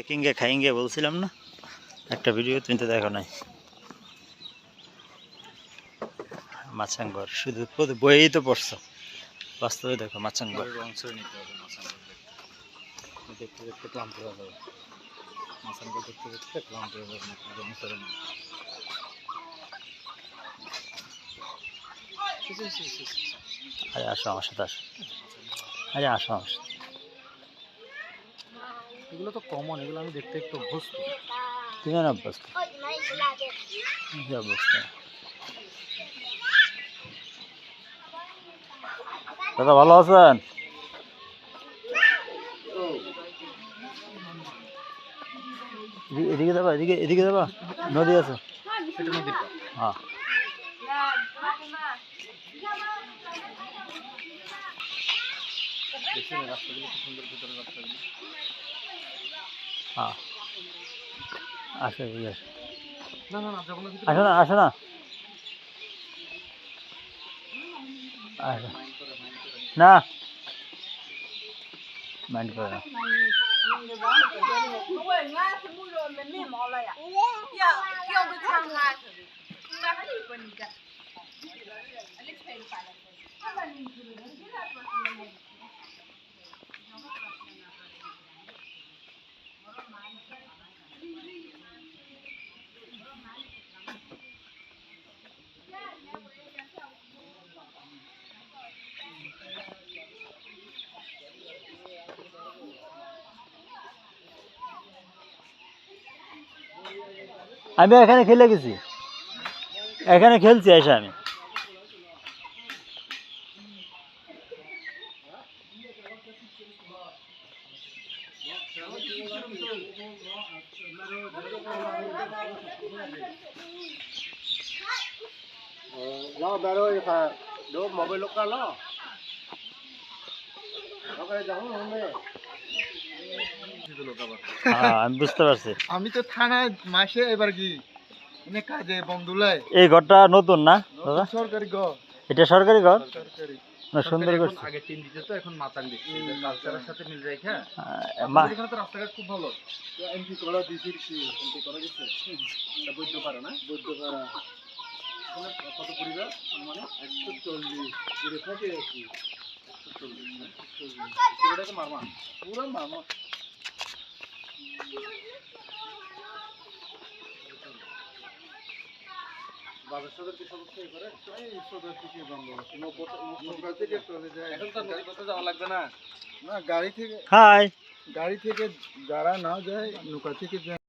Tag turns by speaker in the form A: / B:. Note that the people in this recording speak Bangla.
A: देखेंगे खाएंगे বলছিলাম না একটা ভিডিও তুমি তো দেখো নাই মাছাঙ্গর শুধু বইয়েই তো পড়ছো বাস্তবে দেখো মাছাঙ্গর অংশই নিতে হবে মাছাঙ্গর দেখতে দেখতে ক্লান্ত হয়ে যাবে মাছাঙ্গর দেখতে দেখতে ক্লান্ত হয়ে যাবে অংশরে না আরে আসো আমার সাথে আসো আরে আসো আমার সাথে এগুলো তো কমন এগুলো আমি দেখতে একটু অভ্যস্ত তুমি না অভ্যস্ত কি অবস্থা দাদা ভালো আছেন এদিকে যাবা এদিকে যাবা নদী আছে হ্যাঁ রাস্তাগুলো কি সুন্দর ভিতরে রাস্তাগুলো হ্যাঁ আসো আসো না আসো না না মাইন্ড করে না আমি এখানে খেলে গেছি এখানে খেলছি এসে আমি
B: lo baro fa do mobile lokal lo ওখানে যাও না
A: আমি বুঝতে পারছি
B: আমি তো থানায় মাসে এবার কি এনে কাজে বন্ধুলাই
A: এই ঘরটা নতুন না দাদা
B: সরকারি ঘর
A: এটা সরকারি ঘর
B: সরকারি
A: না সুন্দর করছে
B: আগে টিন দিতে তো এখন মাতান দিচ্ছে কালচারের সাথে মিল রেখে এখানে তো রাস্তাঘাট খুব ভালো এমপি করা দিছিস কি এমপি করা গেছে এটা বৈধ পারে না বৈধ পারা কত পরিবার মানে 140 পুরো থাকে কি 140 পুরোটা তো মারমা পুরো মারমা বাজার সদর কি সমস্যা করে এই সদর থেকে বন্ধ নৌকা থেকে চলে যায় এখন তো নদী পথে যাওয়া লাগবে না না গাড়ি থেকে
A: হাই
B: গাড়ি থেকে যারা না যায় নৌকা থেকে যায়